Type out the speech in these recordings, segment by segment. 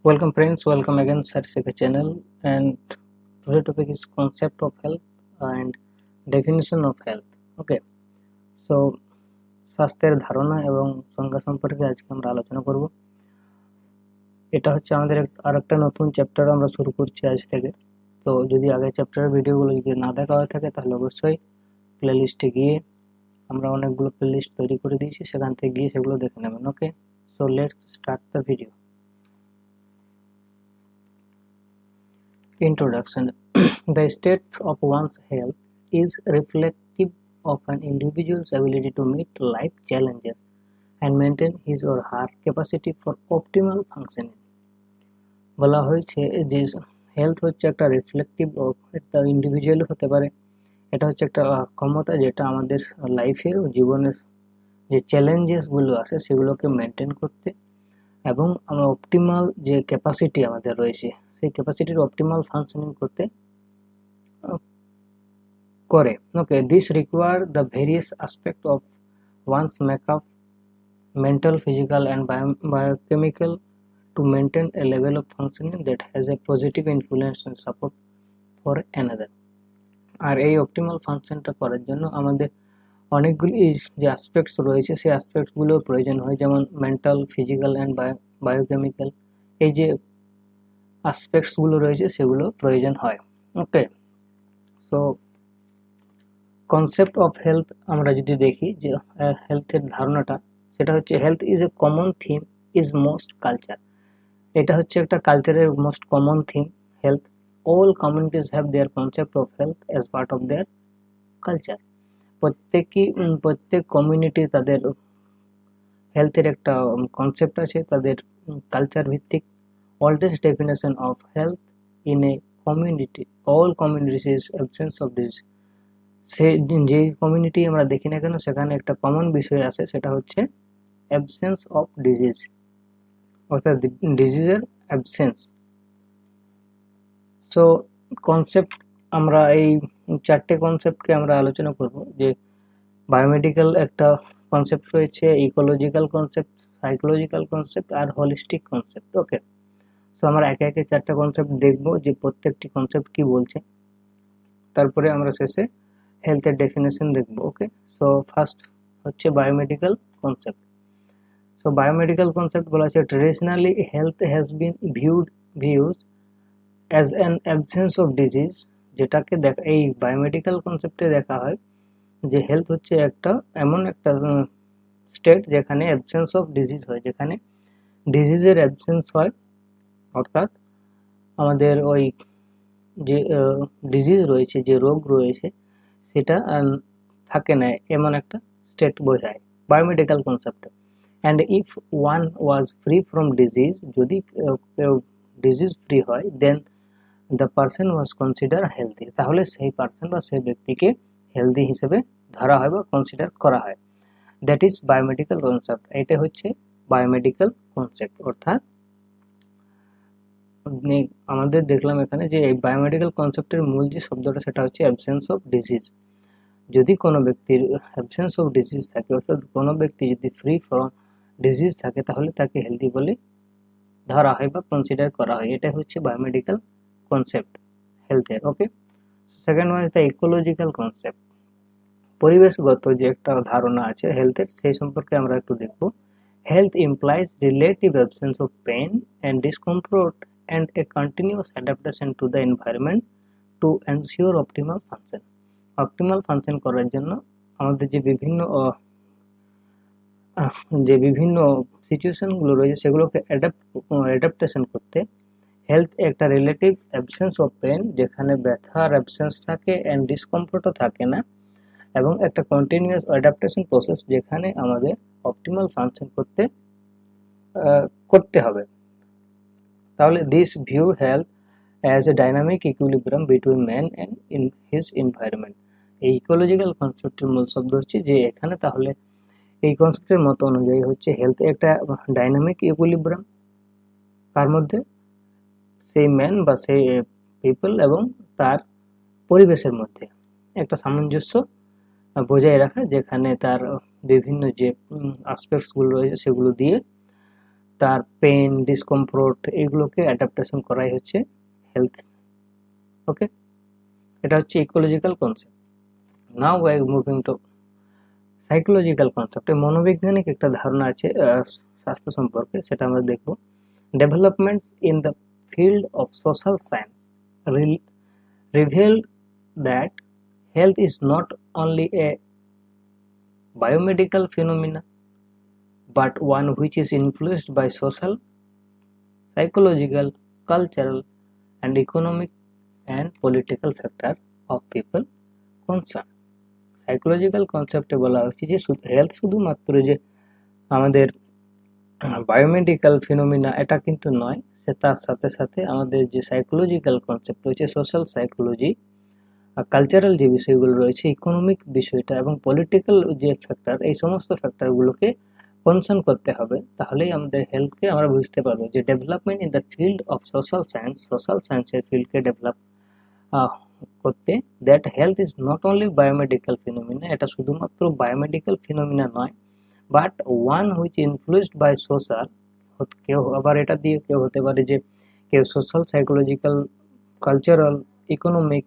Welcome friends, welcome again Sarsika channel, and today topic is concept of health and definition of health. Okay, so স্বাস্থ্যের ধারণা এবং সংজ্ঞা সম্পর্কে আজকে আমরা আলোচনা করব। এটা হচ্ছে আমাদের আরেকটা নতুন চ্যাপ্টার আমরা শুরু করছি আজ থেকে। তো যদি আগের চ্যাপ্টারের ভিডিওগুলো যদি না দেখা হয়ে থাকে তাহলে অবশ্যই প্লেলিস্টে গিয়ে আমরা অনেকগুলো প্লেলিস্ট তৈরি করে দিয়েছি, সেখান থেকে গিয়ে সেগুলো দেখে নেবেন। Okay, so let's start the video. Introduction. The state of one's health is reflective of an individual's ability to meet life challenges and maintain his or her capacity for optimal functioning. বলা হয়েছে যে health হচ্ছে একটা reflective of একটা individual হতে পারে। এটা হচ্ছে একটা ক্ষমতা যেটা আমাদের লাইফের জীবনের যে চ্যালেঞ্জেসগুলো আছে সেগুলোকে মেনটেন করতে এবং আমরা অপটিমাল যে ক্যাপাসিটি আমাদের রয়েছে সেই ক্যাপাসিটির অপটিমাল ফাংশনিং করতে করে। Okay, this require the various aspect of one's makeup, mental, physical and biochemical to maintain a level of functioning that has a positive influence and support for another. আর এই optimal ফাংশনটা করার জন্য আমাদের অনেকগুলি যে aspects রয়েছে সেই অ্যাসপেক্টসগুলোর প্রয়োজন হয়, যেমন মেন্টাল, ফিজিক্যাল অ্যান্ড বায়োকেমিক্যাল। এই যে অ্যাসপেক্টসগুলো রয়েছে সেগুলো প্রয়োজন হয়। ওকে, সো কনসেপ্ট অফ হেলথ আমরা যদি দেখি যে হেলথের ধারণাটা, সেটা হচ্ছে health is a common theme is most culture. এটা হচ্ছে একটা কালচারের most common theme health. All communities have their concept of health as part of their culture. প্রত্যেক কমিউনিটি তাদের হেলথের একটা কনসেপ্ট আছে, তাদের কালচার ভিত্তিক। oldest definition of health in a community, all communities is absence of disease। সে যে community আমরা দেখি না কেন সেখানে একটা কমন বিষয় আছে, সেটা হচ্ছে অ্যাবসেন্স অফ ডিজিজ, অর্থাৎ ডিজিজের অ্যাবসেন্স। সো কনসেপ্ট আমরা এই চারটে কনসেপ্টকে আমরা আলোচনা করব। যে বায়োমেডিক্যাল একটা কনসেপ্ট রয়েছে, ইকোলজিক্যাল কনসেপ্ট, সাইকোলজিক্যাল কনসেপ্ট আর হোলিস্টিক কনসেপ্ট। ওকে, সো আমরা একে একে চারটা কনসেপ্ট দেখব যে প্রত্যেকটি কনসেপ্ট কি বলছে, তারপরে আমরা শেষে হেলথের ডেফিনেশন দেখব। ওকে, সো ফার্স্ট হচ্ছে biomedical concept. So biomedical concept বলা হচ্ছে traditionally health has been views as an absence of disease. যেটাকে এই বায়োমেডিক্যাল কনসেপ্টে দেখা হয় যে হেলথ হচ্ছে এমন একটা স্টেট যেখানে অ্যাবসেন্স অফ ডিজিজ হয়, যেখানে ডিজিজের অ্যাবসেন্স হয়, অর্থাৎ আমাদের ওই যে ডিজিজ রয়েছে, যে রোগ রয়েছে সেটা থাকে না, এমন একটা স্টেট বোঝায় বায়োমেডিক্যাল কনসেপ্টে। And if one was free from disease, যদি কেউ ডিজিজ ফ্রি হয়, then the person was consider healthy, তাহলে সেই পার্সন বা সেই ব্যক্তিকে হেলদি হিসেবে ধরা হয় বা কনসিডার করা হয়। That is biomedical concept. এটা হচ্ছে বায়োমেডিক্যাল কনসেপ্ট। অর্থাৎ আমাদের দেখলাম এখানে যে এই বায়োমেডিক্যাল কনসেপ্টের মূল যে শব্দটা সেটা হচ্ছে অ্যাবসেন্স অফ ডিজিজ। যদি কোনো ব্যক্তির অ্যাবসেন্স অফ ডিজিজ থাকে, অর্থাৎ কোনো ব্যক্তি যদি ফ্রি ফ্রম ডিজিজ থাকে, তাহলে তাকে হেলদি বলে ধরা হয় বা কনসিডার করা হয়। এটা হচ্ছে বায়োমেডিক্যাল কনসেপ্ট হেলথের। Okay, second one is the ecological concept. পরিবেশগত যে একটা ধারণা আছে হেলথের, সেই সম্পর্কে আমরা একটু দেখব। Health implies relative absence of pain and discomfort and a continuous adaptation to the environment to ensure optimal function. Optimal function করার জন্য আমাদের যে বিভিন্ন সিচুয়েশনগুলো রয়েছে সেগুলোকে অ্যাডাপ্টেশন করতে হেলথ একটা রিলেটিভ অ্যাবসেন্স অফ পেন, যেখানে ব্যথার অ্যাবসেন্স থাকে অ্যান্ড ডিসকমফোর্টও থাকে না, এবং একটা কন্টিনিউয়াস অ্যাডাপ্টেশন প্রসেস যেখানে আমাদের অপটিমাল ফাংশন করতে হবে। তাহলে this view health as a dynamic equilibrium between man and in his environment. এই ইকোলজিক্যাল কনসেপ্টের মূল শব্দ হচ্ছে যে এখানে তাহলে এই কনসেপ্টের মত অনুযায়ী হচ্ছে হেলথ একটা ডাইনামিক ইকুইলিব্রিয়াম, তার মধ্যে সেই ম্যান বা সেই পিপল এবং তার পরিবেশের মধ্যে একটা সামঞ্জস্য বজায় রাখা, যেখানে তার বিভিন্ন যে অ্যাসপেক্টসগুলো রয়েছে সেগুলো দিয়ে তার পেন, ডিসকমফোর্ট এগুলোকে অ্যাডাপ্টেশন করাই হচ্ছে হেলথ। ওকে, এটা হচ্ছে ecological concept. Now I moving to psychological concept. মনোবৈজ্ঞানিক একটা ধারণা আছে স্বাস্থ্য সম্পর্কে, সেটা আমরা দেখব। Developments in the field of social science revealed that health is not only a biomedical phenomena but one which is influenced by social, psychological, cultural, and economic and political factor of people concerned. Psychological কনসেপ্টে বলা হচ্ছে যে health শুধুমাত্র যে আমাদের biomedical phenomena এটা কিন্তু নয়, সে তার সাথে সাথে আমাদের যে সাইকোলজিক্যাল কনসেপ্ট রয়েছে, সোশ্যাল সাইকোলজি, কালচারাল যে বিষয়গুলো রয়েছে, ইকোনমিক বিষয়টা এবং পলিটিক্যাল যে ফ্যাক্টর, এই সমস্ত ফ্যাক্টরগুলোকে কনসার্ন করতে হবে। তাহলেই আমাদের হেলথকে আমরা বুঝতে পারবো যে development in the field of social science, সোশ্যাল সায়েন্সের ফিল্ডকে ডেভেলপ করতে, that health is not only biomedical phenomena, এটা শুধুমাত্র বায়োমেডিক্যাল ফিনোমিনা নয়, but one which influenced by social. কেউ আবার এটা দিয়ে কেউ হতে পারে যে কেউ সোশ্যাল, সাইকোলজিক্যাল, কালচারাল, ইকোনমিক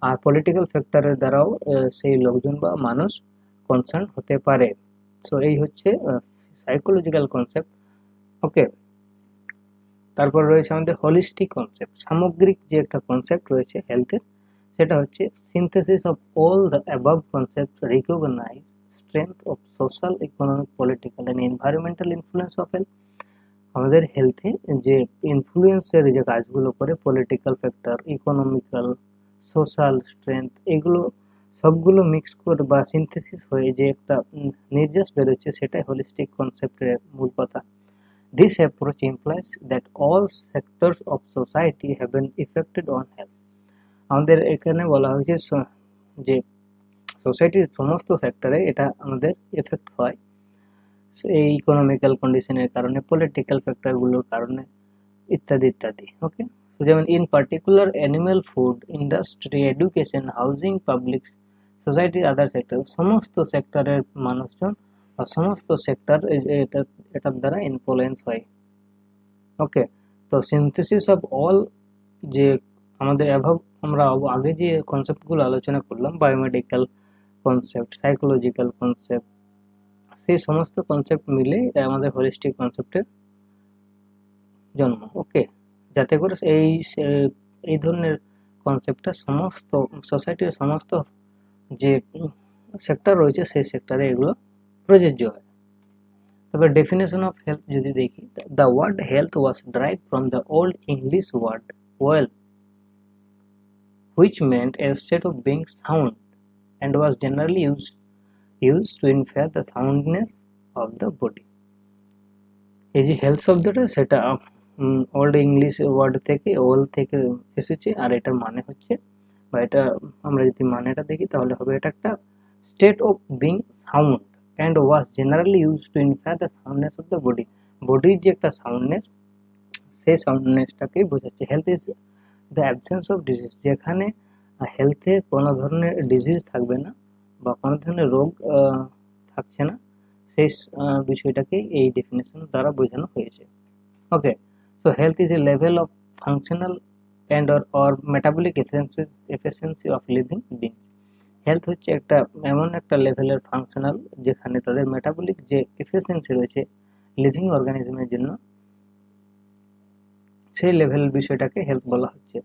আর পলিটিক্যাল ফ্যাক্টরের দ্বারাও সেই লোকজন বা মানুষ কনসার্ন হতে পারে। সো এই হচ্ছে সাইকোলজিক্যাল কনসেপ্ট। ওকে, তারপর রয়েছে আমাদের হোলিস্টিক কনসেপ্ট। সামগ্রিক যে একটা কনসেপ্ট রয়েছে হেলথের, সেটা হচ্ছে synthesis of all the above concept recognise strength of social, economic, political and environmental influence of health. আমাদের হেলথে যে ইনফ্লুয়েন্সের যে কাজগুলো করে, political factor, economical, social, strength, এগুলো সবগুলো মিক্স করে বা সিনথেসিস হয়ে যে একটা নির্যাস বেরোচ্ছে, সেটাই হোলিস্টিক কনসেপ্টের মূল কথা। This approach implies that all sectors of society have been affected on health. আমাদের এখানে বলা হয়েছে যে সোসাইটির সমস্ত সেক্টরে এটা আমাদের এফেক্ট হয়, এই ইকোনমিক্যাল কন্ডিশনের কারণে, পলিটিক্যাল ফ্যাক্টরগুলোর কারণে, ইত্যাদি ইত্যাদি। ওকে, যেমন in particular animal food industry, education, housing, public society, other sector, সমস্ত সেক্টরের মানুষজন বা সমস্ত সেক্টর এটার দ্বারা ইনফ্লুয়েন্স হয়। ওকে, তো সিনথেসিস অফ অল যে আমাদের অ্যাভাব আমরা আগে যে কনসেপ্টগুলো আলোচনা করলাম, বায়োমেডিক্যাল কনসেপ্ট, সাইকোলজিক্যাল কনসেপ্ট, সেই সমস্ত কনসেপ্ট মিলে আমাদের হোলিস্টিক কনসেপ্টের জন্ম। ওকে, যাতে করে এই ধরনের কনসেপ্টটা সমস্ত সোসাইটির সমস্ত যে সেক্টর রয়েছে সেই সেক্টরে এগুলো প্রযোজ্য হয়। তবে ডেফিনেশন অফ হেলথ যদি দেখি, the word health was derived from the old English word wealth, which meant a state of being sound and was generally used to infer the soundness of the body. এই যে health শব্দটা, সেটা old English word থেকে, ওল থেকে এসেছে, আর এটার মানে হচ্ছে, বা এটা আমরা যদি মানেটা দেখি তাহলে হবে এটা একটা state of being sound and was generally use to infer the soundness of the body. বডির যে একটা সাউন্ডনেস, সেই সাউন্ডনেসটাকেই বোঝাচ্ছে। Health is the absence of disease, যেখানে হেলথে কোনো ধরনের ডিজিজ থাকবে না বা কোনো ধরনের রোগ থাকছে না, সেই বিষয়টাকে এই ডেফিনেশন দ্বারা বোঝানো হয়েছে। Okay, so health is a level of functional and or metabolic efficiency of living being. Health হচ্ছে একটা এমন একটা লেভেলের ফাংশনাল যেখানে তাদের মেটাবলিক যে এফিসিয়েন্সি রয়েছে লিভিং অর্গানিজমের জন্য, সেই লেভেল বিষয়টাকে হেলথ বলা হচ্ছে।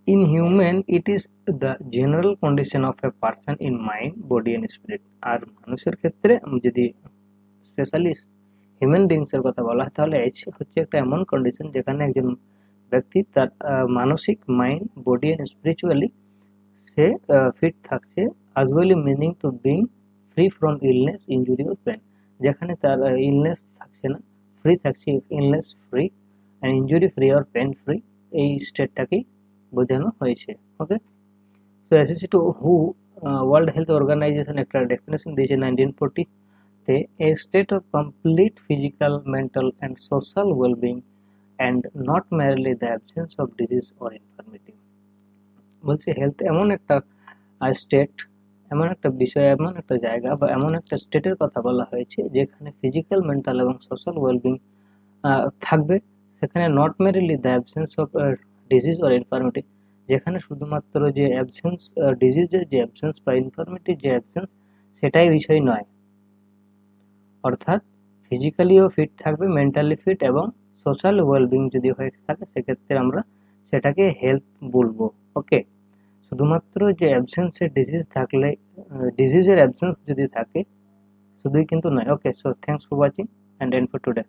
In human, it is the general condition of a person in mind, body and spirit. আর মানুষের ক্ষেত্রে যদি স্পেশালি হিউম্যান বিংস এর কথা বলা হয়, তাহলে হচ্ছে একটা এমন কন্ডিশন যেখানে একজন ব্যক্তি তার মানসিক, মাইন্ড, বডি এন্ড স্পিরিচুয়ালি সে ফিট থাকছে, as well meaning to being free from illness, injury or pain. যেখানে তার ইলনেস থাকছে না, ফ্রি থাকছে, illness free and injury free আর পেন ফ্রি, এই স্টেটটাকেই বোঝানো হয়েছে। ওকে, সো অ্যাসেসি টু হু ওয়ার্ল্ড হেলথ অর্গানাইজেশন একটা ডেফিনেশন দিয়েছে 1940-তে, a state of complete physical, mental and social wellbeing and not merely the absence of disease or infirmity. বলছে হেলথ এমন একটা স্টেট, এমন একটা বিষয়, এমন একটা জায়গা বা এমন একটা স্টেটের কথা বলা হয়েছে যেখানে ফিজিক্যাল, মেন্টাল এবং সোশ্যাল ওয়েলবিং থাকবে, সেখানে not merely the absence of disease or ইনফার্মিটি, যেখানে শুধুমাত্র যে অ্যাবসেন্স, ডিজিজের যে অ্যাবসেন্স বা ইনফার্মিটির যে অ্যাবসেন্স সেটাই বিষয় নয়। অর্থাৎ ফিজিক্যালিও ফিট থাকবে, মেন্টালি ফিট এবং সোশ্যাল ওয়েলবিং যদি হয়ে থাকে সেক্ষেত্রে আমরা সেটাকে হেলথ বলবো। ওকে, শুধুমাত্র যে অ্যাবসেন্সের ডিজিজ থাকলে, ডিজিজের অ্যাবসেন্স যদি থাকে শুধুই কিন্তু নয়। Okay, so thanks for watching and end for today.